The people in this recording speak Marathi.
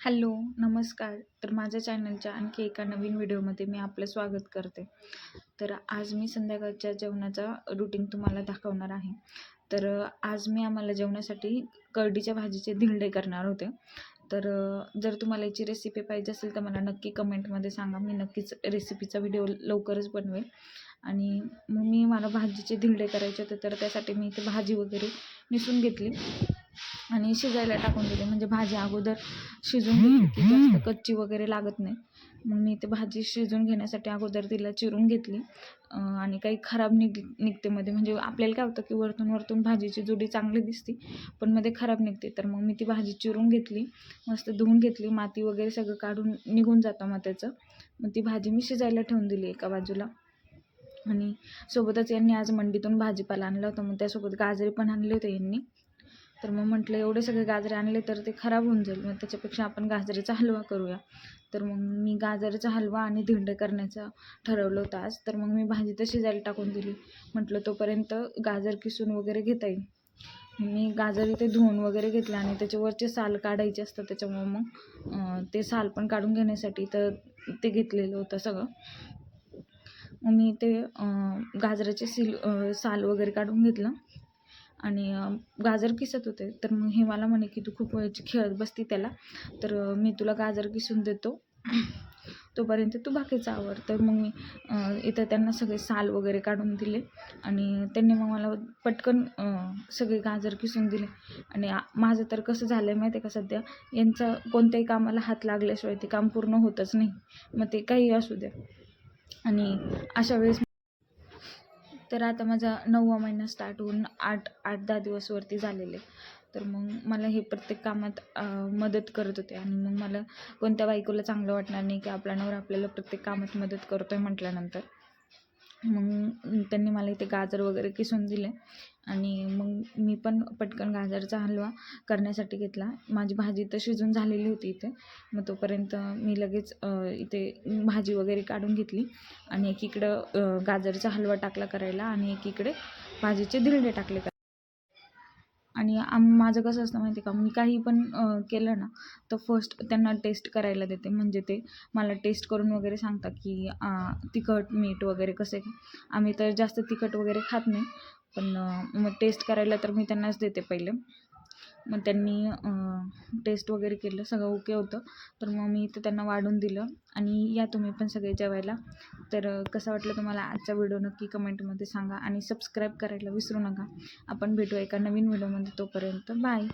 हॅलो, नमस्कार. तर माझ्या चॅनलच्या आणखी एका नवीन व्हिडिओमध्ये मी आपलं स्वागत करते. तर आज मी संध्याकाळच्या जेवणाचा रुटीन तुम्हाला दाखवणार आहे. तर आज मी आम्हाला जेवणासाठी करडीच्या भाजीचे धिरडे करणार होते. तर जर तुम्हाला याची रेसिपी पाहिजे असेल तर मला नक्की कमेंटमध्ये सांगा. मी नक्कीच रेसिपीचा व्हिडिओ लवकरच बनवेल. आणि मग मला भाजीचे धिरडे करायचे होते, तर त्यासाठी मी इथे भाजी वगैरे निसून घेतली आणि शिजायला टाकून दिली. म्हणजे भाजी अगोदर शिजून घेतली की जास्त कच्ची वगैरे लागत नाही. मग मी ते भाजी शिजून घेण्यासाठी अगोदर तिला चिरून घेतली. आणि काही खराब निघते मध्ये, म्हणजे आपल्याला काय होतं की वरतून भाजीची जुडी चांगली दिसते पण मध्ये खराब निघते. तर मग मी ती भाजी चिरून घेतली, मस्त धुवून घेतली, माती वगैरे सगळं काढून निघून जातं मग त्याचं. मग ती भाजी मी शिजायला ठेवून दिली एका बाजूला. आणि सोबतच यांनी आज मंडीतून भाजीपाला आणला होता, मग त्यासोबत गाजरे पण आणले होते यांनी. तर मग म्हटलं एवढे सगळे गाजरे आणले तर ते खराब होऊन जाईल, मग त्याच्यापेक्षा आपण गाजरेचा हलवा करूया. तर मग मी गाजराचा हलवा आणि धिरडे करण्याचं ठरवलं होतं आज. तर मग मी भाजी तर शिजायला टाकून दिली. म्हटलं तोपर्यंत गाजर किसून वगैरे घेता येईल. मी गाजर इथे धुवून वगैरे घेतलं आणि त्याच्यावरचे साल काढायचे असतं, त्याच्यामुळं मग ते साल पण काढून घेण्यासाठी तर ते घेतलेलं होतं सगळं. मग मी ते गाजराचे साल वगैरे काढून घेतलं आणि गाजर किसत होते. तर मग हे मला म्हणे की तू खूप वेळची खेळत बसती त्याला, तर मी तुला गाजर किसून देतो तोपर्यंत तू बाकीचं आवर. तर मग मी इथं त्यांना सगळे साल वगैरे काढून दिले आणि त्यांनी मग मला पटकन सगळे गाजर किसून दिले. आणि माझं तर कसं झालं आहे माहिती आहे का, सध्या यांचं कोणत्याही कामाला हात लागल्याशिवाय ते काम पूर्ण होतच नाही, मग ते काही असू द्या. आणि अशा वेळेस तर आता माझा 9वा महिना स्टार्ट होऊन 8-10 दिवस वरती झालेले. तर मग मला हे प्रत्येक कामात मदत करत होते. आणि मग मला कोणत्या बायकोला चांगलं वाटणार नाही की आपला नवरा आपल्याला प्रत्येक कामात मदत करतो आहे म्हटल्यानंतर. मग त्यांनी मला इथे गाजर वगैरे किसून दिले आणि मग मी पण पटकन गाजरचा हलवा करण्यासाठी घेतला. माझी भाजी तर शिजून झालेली होती इथे. मग तोपर्यंत मी लगेच इथे भाजी वगैरे काढून घेतली आणि एकीकडं गाजरचा हलवा टाकला करायला आणि एकीकडे भाजीचे धिरडे टाकले. आणि माझं कसं असतं माहिती आहे का, मी काही पण केलं ना तर फर्स्ट त्यांना टेस्ट करायला देते. म्हणजे ते मला टेस्ट करून वगैरे सांगतात की तिखट मीठ वगैरे कसं आहे. आम्ही तर जास्त तिखट वगैरे खात नाही, पण मग टेस्ट करायला तर मी त्यांनाच देते पहिले. मग त्यांनी टेस्ट वगैरे केलं, सगळं ओके होतं. तर मग मी इथं त्यांना वाढून दिलं आणि या तुम्ही पण सगळे जेवायला. तर कसं वाटलं तुम्हाला आजचा व्हिडिओ नक्की कमेंटमध्ये सांगा आणि सबस्क्राईब करायला विसरू नका. आपण भेटू एका नवीन व्हिडिओमध्ये, तोपर्यंत बाय.